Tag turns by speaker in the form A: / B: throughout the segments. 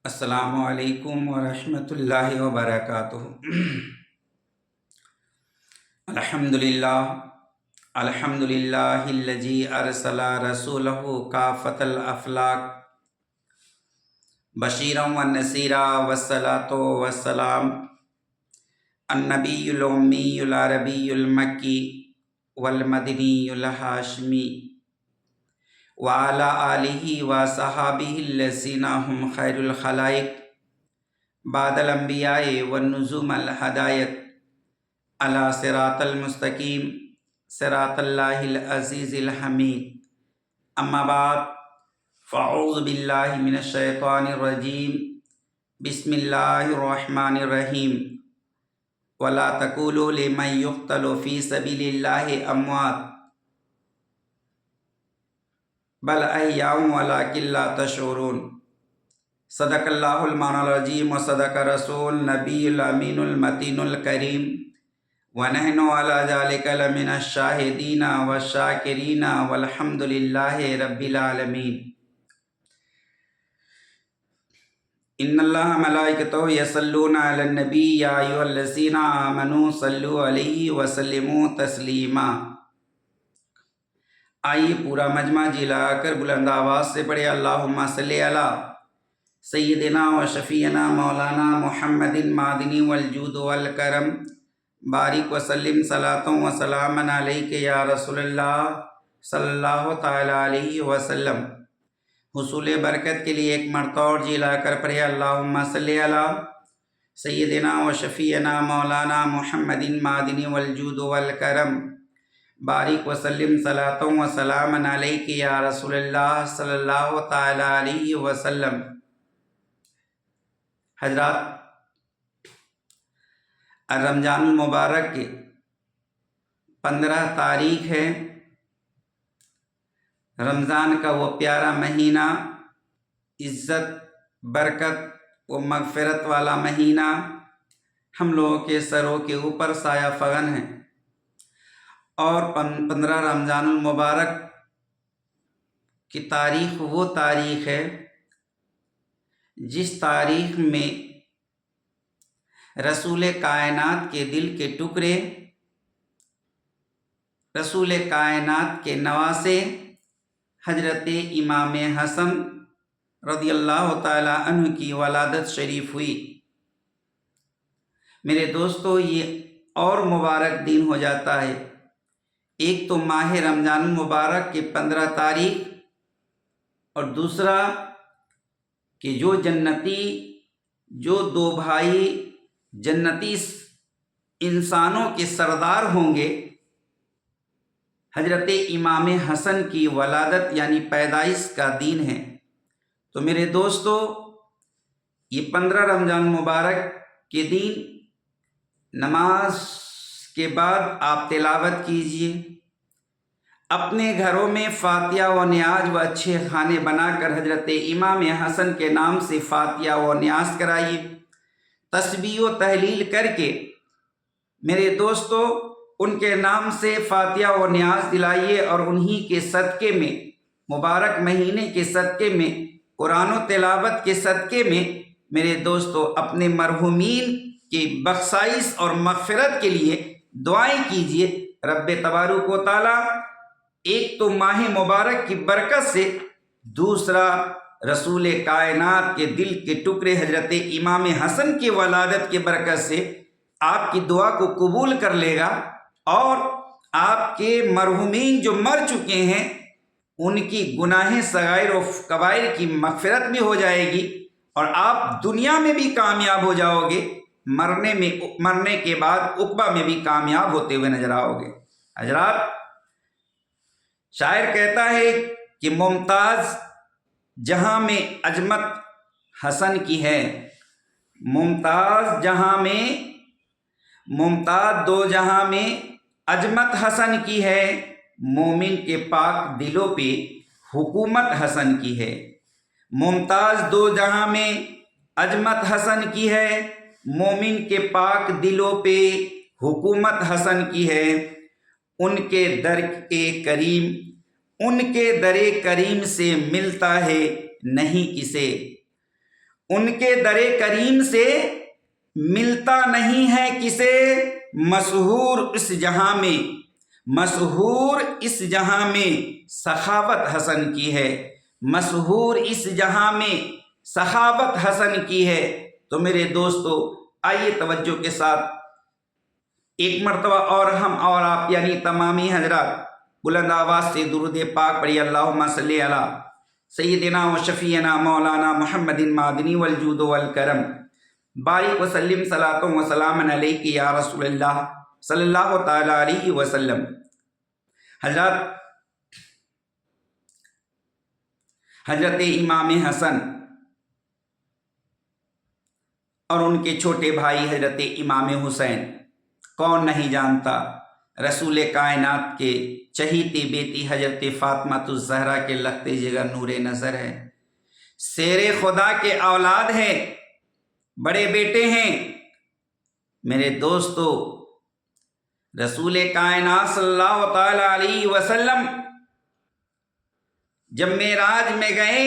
A: السلام علیکم ورحمۃ اللہ وبرکاتہ۔ الحمد للہ الذی ارسل رسولہ کافۃ الافلاق بشیرا ونذیرا والصلاۃ والسلام النبی الامی العربی المکی والمدنی الہاشمی وعلی آلہ وصحابہ الذین ہم خیر الخلائق بعد الانبیاء والنجوم الہدایت علی صراط المستقیم صراط اللہ العزیز الحمید۔ اما بعد فاعوذ باللہ من الشیطان الرجیم، بسم اللہ الرحمن الرحیم۔ ولا تقولوا لمن يقتل في سبيل الله اموات بل احیاء ولکن لا تشعرون۔ صدق اللہ المولانا العظیم وصدق رسول نبی الامین المتین الکریم ونحن علی ذلک لمن الشاہدین والشاکرین والحمد للہ رب العالمین۔ ان اللہ ملائکتہ یصلون علی النبی یا ایھا الذین آمنوا صلوا علیہ وسلموا تسلیما۔ آئیے پورا مجمع جلا کر بلند آواز سے پڑھے اللہم صلی علی سیدنا و شفیعنا مولانا محمد معدنی والجود والکرم بارک وسلم صلاۃ و سلام علیک یا رسول اللہ صلی اللہ تعالی علیہ وسلم۔ حصول برکت کے لیے ایک مرتبہ اور جلا کر پڑھے اللہم صلی علی سیدنا و شفیعنا مولانا محمد معدنی والجود والکرم بارک وسلم صلاۃ و سلام علیک یا رسول اللہ صلی اللہ تعالی علیہ وسلم۔ حضرات، رمضان المبارک کے 15 تاریخ ہے۔ رمضان کا وہ پیارا مہینہ، عزت، برکت و مغفرت والا مہینہ ہم لوگوں کے سروں کے اوپر سایہ فغن ہے، اور 15 رمضان المبارک کی تاریخ وہ تاریخ ہے جس تاریخ میں رسول کائنات کے دل کے ٹکڑے، رسول کائنات کے نواسے حضرت امام حسن رضی اللہ تعالی عنہ کی ولادت شریف ہوئی۔ میرے دوستو، یہ اور مبارک دن ہو جاتا ہے۔ ایک تو ماہ رمضان المبارک کے 15 تاریخ، اور دوسرا کہ جو جنتی، جو 2 بھائی جنتی انسانوں کے سردار ہوں گے، حضرت امام حسن کی ولادت یعنی پیدائش کا دن ہے۔ تو میرے دوستو، یہ 15 رمضان المبارک کے دن نماز کے بعد آپ تلاوت کیجئے، اپنے گھروں میں فاتحہ و نیاز و اچھے کھانے بنا کر حضرت امام حسن کے نام سے فاتحہ و نیاز کرائیے، تسبیح و تحلیل کر کے میرے دوستو ان کے نام سے فاتحہ و نیاز دلائیے، اور انہی کے صدقے میں، مبارک مہینے کے صدقے میں، قرآن و تلاوت کے صدقے میں میرے دوستو اپنے مرحومین کی بخشائش اور مغفرت کے لیے دعائیں کیجئے۔ رب تبارک و تعالی ایک تو ماہ مبارک کی برکت سے، دوسرا رسول کائنات کے دل کے ٹکڑے حضرت امام حسن کی ولادت کی برکت سے آپ کی دعا کو قبول کر لے گا، اور آپ کے مرحومین جو مر چکے ہیں ان کی گناہ صغائر و کبائر کی مغفرت بھی ہو جائے گی، اور آپ دنیا میں بھی کامیاب ہو جاؤ گے، مرنے کے بعد عقبہ میں بھی کامیاب ہوتے ہوئے نظر آؤ گے۔ حضرات، شاعر کہتا ہے کہ ممتاز جہاں میں عظمت حسن کی ہے، ممتاز دو جہاں میں عظمت حسن کی ہے، مومن کے پاک دلوں پہ حکومت حسن کی ہے۔ ممتاز دو جہاں میں عظمت حسن کی ہے، مومن کے پاک دلوں پہ حکومت حسن کی ہے۔ ان کے در کریم سے ملتا ہے نہیں کسے، ان کے در کریم سے ملتا نہیں ہے کسے مسحور اس جہاں میں، مسحور اس جہاں میں سخاوت حسن کی ہے، مسحور اس جہاں میں سخاوت حسن کی ہے۔ تو میرے دوستو آئیے توجہ کے ساتھ ایک مرتبہ اور ہم اور آپ یعنی تمامی حضرات بلند آواز سے درود پاک پڑھی، اللہم صلی علی سیدنا و شفیعنا مولانا محمد معدنی والجود والکرم، بارک وسلم صلاۃ و سلام علیک یا رسول اللہ صلی اللہ تعالی علیہ وسلم۔ حضرت امام حسن اور ان کے چھوٹے بھائی حضرت امام حسین، کون نہیں جانتا رسول کائنات کے چہیتی بیٹی حضرت فاطمہ الزہرا کے لگتے جگر نور نظر ہے، شیر خدا کے اولاد ہیں، بڑے بیٹے ہیں۔ میرے دوستو رسول کائنات صلی اللہ تعالی علیہ وسلم جب معراج میں گئے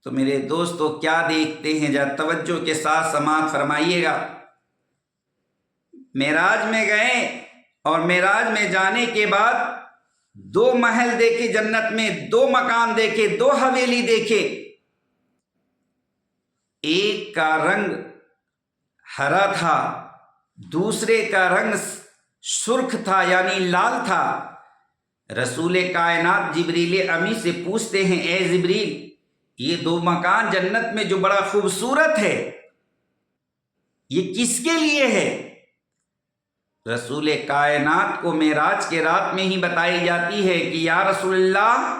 A: تو میرے دوستو کیا دیکھتے ہیں، ذرا توجہ کے ساتھ سماعت فرمائیے گا۔ معراج میں گئے اور معراج میں جانے کے بعد 2 محل دیکھے، جنت میں 2 مکان دیکھے، 2 حویلی دیکھے۔ ایک کا رنگ ہرا تھا، دوسرے کا رنگ سرخ تھا یعنی لال تھا۔ رسول کائنات جبریل امی سے پوچھتے ہیں، اے جبریل یہ 2 مکان جنت میں جو بڑا خوبصورت ہے یہ کس کے لیے ہے؟ رسول کائنات کو معراج کے رات میں ہی بتائی جاتی ہے کہ یا رسول اللہ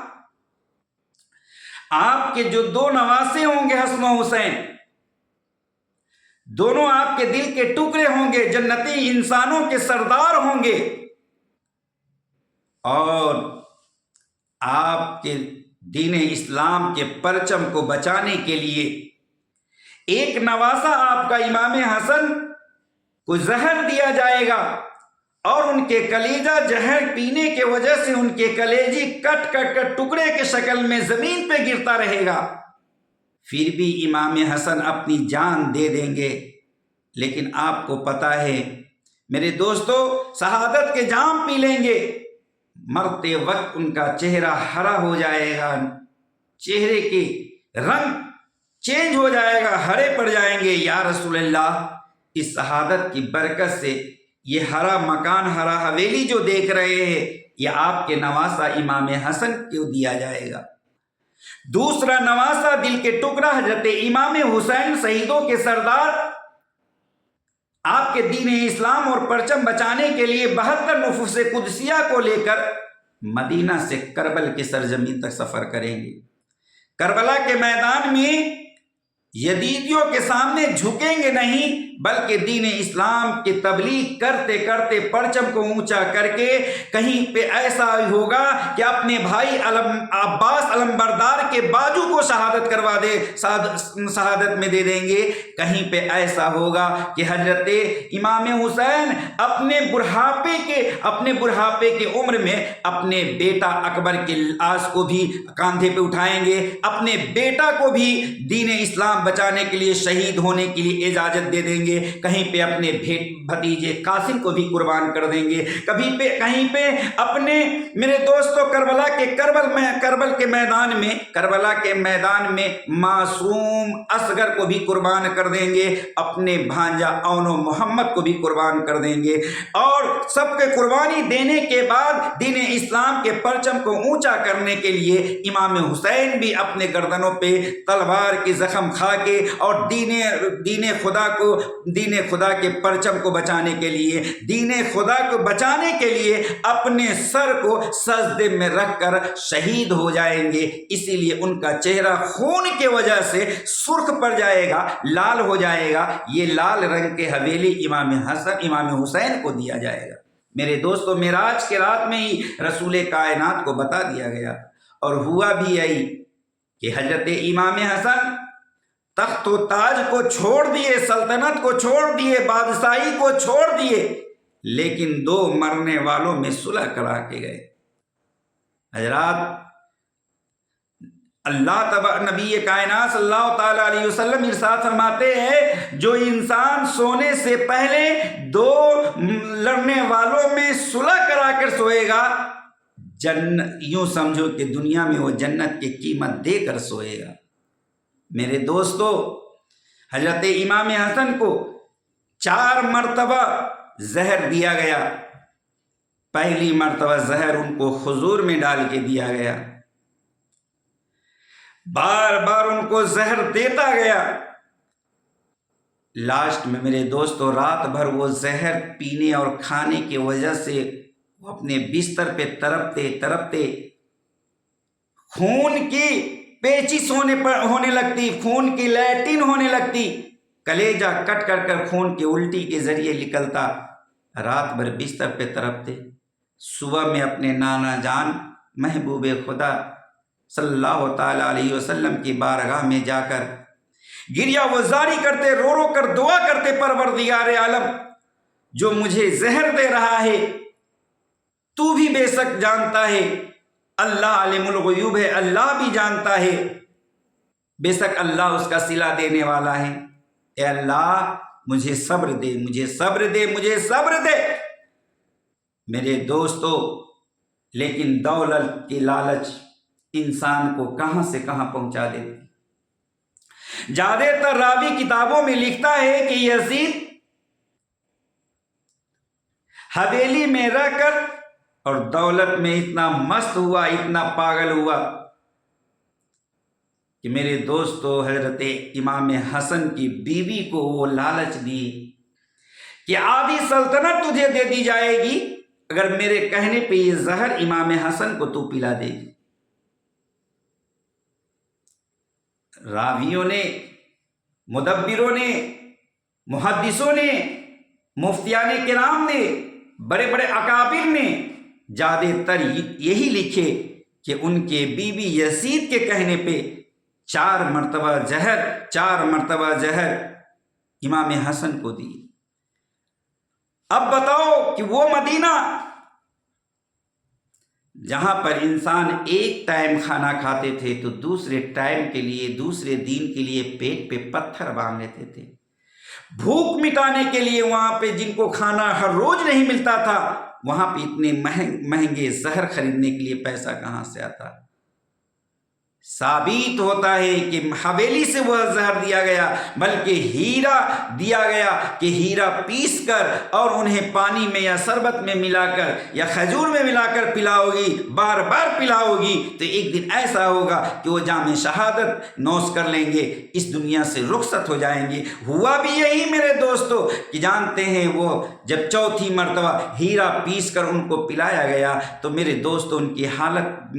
A: آپ کے جو 2 نواسے ہوں گے حسن و حسین، دونوں آپ کے دل کے ٹکڑے ہوں گے، جنتی انسانوں کے سردار ہوں گے، اور آپ کے دین اسلام کے پرچم کو بچانے کے لیے ایک نواسا آپ کا امام حسن کو زہر دیا جائے گا، اور ان کے کلیجہ زہر پینے کے وجہ سے ان کے کلیجی کٹ کٹ کر ٹکڑے کے شکل میں زمین پہ گرتا رہے گا، پھر بھی امام حسن اپنی جان دے دیں گے۔ لیکن آپ کو پتہ ہے میرے دوستو شہادت کے جام پی لیں گے، مرتے وقت ان کا چہرہ ہرا ہو جائے گا، چہرے کے رنگ چینج ہو جائے گا، ہرے پڑ جائیں گے۔ یا رسول اللہ اس شہادت کی برکت سے یہ ہرا مکان، ہرا حویلی جو دیکھ رہے ہیں یہ آپ کے نواسا امام حسن کو دیا جائے گا۔ دوسرا نواسا دل کے ٹکڑا حضرت امام حسین شہیدوں کے سردار، آپ کے دین اسلام اور پرچم بچانے کے لیے 72 نفوس قدسیہ کو لے کر مدینہ سے کربل کے سرزمین تک سفر کریں گے۔ کربلا کے میدان میں یزیدیوں کے سامنے جھکیں گے نہیں، بلکہ دین اسلام کی تبلیغ کرتے کرتے پرچم کو اونچا کر کے کہیں پہ ایسا ہوگا کہ اپنے بھائی عباس علمبردار کے بازو کو شہادت کروا دے، شہادت میں دے دیں گے۔ کہیں پہ ایسا ہوگا کہ حضرت امام حسین اپنے بڑھاپے کے عمر میں اپنے بیٹا اکبر کے لاش کو بھی کاندھے پہ اٹھائیں گے، اپنے بیٹا کو بھی دین اسلام بچانے کے لیے شہید ہونے کے لیے اجازت دے دیں گے، کہیں پہ اپنے بھتیجے قاسم کو بھی قربان کر دیں گے، کہیں پہ اپنے میرے دوستو کربلا کے میدان میں معصوم اصغر کو بھی قربان کر دیں گے، اپنے بھانجا اون و محمد کو بھی قربان کر دیں گے، اور سب کے قربانی دینے کے بعد دین اسلام کے پرچم کو اونچا کرنے کے لیے امام حسین بھی اپنے گردنوں پہ تلوار کی زخم کھا کے اور دین خدا کے پرچم کو بچانے کے لیے، دین خدا کو بچانے کے لیے اپنے سر کو سجدے میں رکھ کر شہید ہو جائیں گے۔ اسی لیے ان کا چہرہ خون کے وجہ سے سرخ پڑ جائے گا، لال ہو جائے گا۔ یہ لال رنگ کے حویلی امام حسین کو دیا جائے گا۔ میرے دوستو معراج کے رات میں ہی رسول کائنات کو بتا دیا گیا، اور ہوا بھی یہی کہ حضرت امام حسن تخت و تاج کو چھوڑ دیے، سلطنت کو چھوڑ دیے، بادشاہی کو چھوڑ دیے، لیکن 2 مرنے والوں میں صلح کرا کے گئے۔ حضرات نبی کائنات صلی اللہ تعالیٰ علیہ وسلم ارشاد فرماتے ہیں جو انسان سونے سے پہلے دو لڑنے والوں میں صلح کرا کر سوئے گا، یوں سمجھو کہ دنیا میں وہ جنت کی قیمت دے کر سوئے گا۔ میرے دوستو، حضرت امام حسن کو 4 مرتبہ زہر دیا گیا۔ پہلی مرتبہ زہر ان کو کھجور میں ڈال کے دیا گیا، بار بار ان کو زہر دیتا گیا، لاسٹ میں میرے دوستو رات بھر وہ زہر پینے اور کھانے کی وجہ سے وہ اپنے بستر پہ تڑپتے خون کی پیچس ہونے لگتی، خون کی لیٹرین ہونے لگتی، کلیجہ کٹ کر خون کی الٹی کے ذریعے نکلتا، رات بھر بستر پہ تڑپتے۔ صبح میں اپنے نانا جان محبوب خدا صلی اللہ تعالیٰ علیہ وسلم کی بارگاہ میں جا کر گریہ وزاری کرتے، رو رو کر دعا کرتے، پروردگار عالم جو مجھے زہر دے رہا ہے تو بھی بے شک جانتا ہے، اللہ عالم الغیوب ہے، اللہ بھی جانتا ہے، بے شک اللہ اس کا صلہ دینے والا ہے، اے اللہ مجھے صبر دے، مجھے صبر دے، مجھے صبر دے۔ میرے دوستو، لیکن دولت کی لالچ انسان کو کہاں سے کہاں پہنچا دیتی۔ زیادہ تر راوی کتابوں میں لکھتا ہے کہ یزید حویلی میں رہ کر اور دولت میں اتنا مست ہوا، اتنا پاگل ہوا کہ میرے دوستو حضرت امام حسن کی بیوی کو وہ لالچ دی کہ آدھی سلطنت تجھے دے دی جائے گی اگر میرے کہنے پہ یہ زہر امام حسن کو تو پلا دے گی۔ راویوں نے، مدبروں نے، محدثوں نے، مفتیان کرام نے، بڑے بڑے اکابر نے زیادہ تر یہی لکھے کہ ان کے بیوی یزید کے کہنے پہ 4 مرتبہ زہر امام حسن کو دی۔ اب بتاؤ کہ وہ مدینہ جہاں پر انسان ایک ٹائم کھانا کھاتے تھے تو دوسرے ٹائم کے لیے، دوسرے دن کے لیے پیٹ پہ پتھر باندھ لیتے تھے، بھوک مٹانے کے لیے وہاں پہ جن کو کھانا ہر روز نہیں ملتا تھا وہاں پہ اتنے مہنگے زہر خریدنے کے لیے پیسہ کہاں سے آتا۔ ثابت ہوتا ہے کہ حویلی سے وہ زہر دیا گیا، بلکہ ہیرا دیا گیا کہ ہیرا پیس کر اور انہیں پانی میں یا شربت میں ملا کر یا کھجور میں ملا کر پلاؤ گی، بار بار پلاؤ گی تو ایک دن ایسا ہوگا کہ وہ جام شہادت نوش کر لیں گے، اس دنیا سے رخصت ہو جائیں گے۔ ہوا بھی یہی میرے دوستو کہ جانتے ہیں وہ جب 4تھی مرتبہ ہیرا پیس کر ان کو پلایا گیا تو میرے دوستو ان کی حالت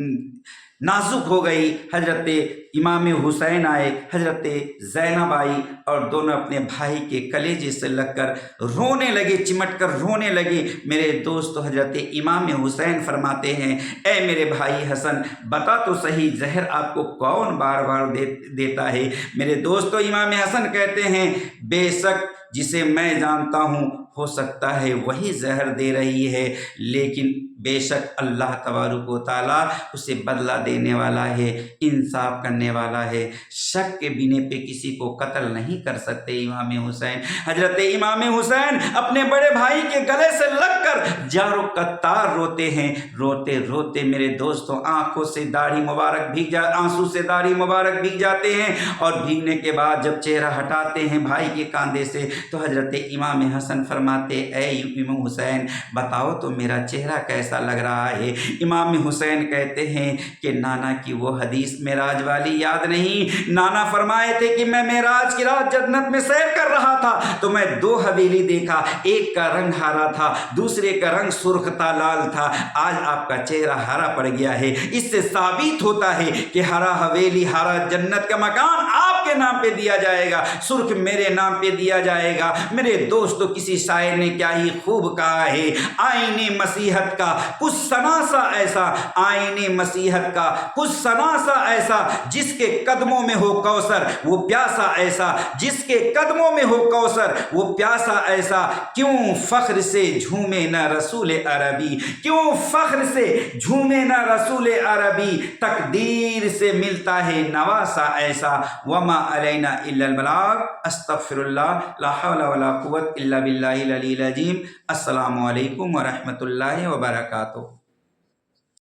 A: نازک ہو گئی۔ حضرت امام حسین آئے، حضرت زینب آئی اور دونوں اپنے بھائی کے کلیجے سے لگ کر رونے لگے، چمٹ کر رونے لگے۔ میرے دوست حضرت امام حسین فرماتے ہیں اے میرے بھائی حسن بتا تو صحیح زہر آپ کو کون بار بار دیتا ہے؟ میرے دوستو امام حسن کہتے ہیں بے شک جسے میں جانتا ہوں ہو سکتا ہے وہی زہر دے رہی ہے، لیکن بے شک اللہ تبارک و تعالیٰ اسے بدلہ دینے والا ہے، انصاف کرنے والا ہے، شک کے بنے پہ کسی کو قتل نہیں کر سکتے۔ امام حسین، حضرت امام حسین اپنے بڑے بھائی کے گلے سے لگ کر جارو قطار روتے ہیں، روتے روتے میرے دوستوں آنکھوں سے داڑھی مبارک آنسو سے داڑھی مبارک بھیگ جاتے ہیں، اور بھیگنے کے بعد جب چہرہ ہٹاتے ہیں بھائی کے کاندھے سے تو حضرت امام حسن فرماتے اے امام حسین بتاؤ تو میرا چہرہ کیسا لگ رہا ہے؟ امام حسین کہتے ہیں کہ نانا کی وہ حدیث معراج والی یاد نہیں؟ نانا فرمائے تھے کہ میں معراج کی رات جنت میں سیر کر رہا تھا تو میں 2 حویلی دیکھا، ایک کا رنگ ہرا تھا، دوسرے کا رنگ سرخ تا لال تھا، آج آپ کا چہرہ ہرا پڑ گیا ہے۔ اس سے ثابت ہوتا ہے کہ ہرا حویلی، ہرا جنت کا مکان آپ آپ کے نام پہ دیا جائے گا، سرخ میرے نام پہ دیا جائے گا۔ میرے دوستو، کسی شاعر نے کیا ہی خوب کہا ہے، آئین مسیحت کا کچھ ثنا سا ایسا، آئین مسیحت کا کچھ ثنا سا ایسا، جس کے قدموں میں ہو کوثر وہ پیاسا ایسا، جس کے قدموں میں ہو کوثر وہ پیاسا ایسا، کیوں فخر سے جھومے نہ رسول عربی، کیوں فخر سے جھومے نہ رسول عربی، تقدیر سے ملتا ہے نواسا ایسا، وما علینا الا البلاغ، استغفر اللہ، لا حول ولا قوت الا باللہ العلی العظیم۔ السلام علیکم ورحمۃ اللہ وبرکاتہ۔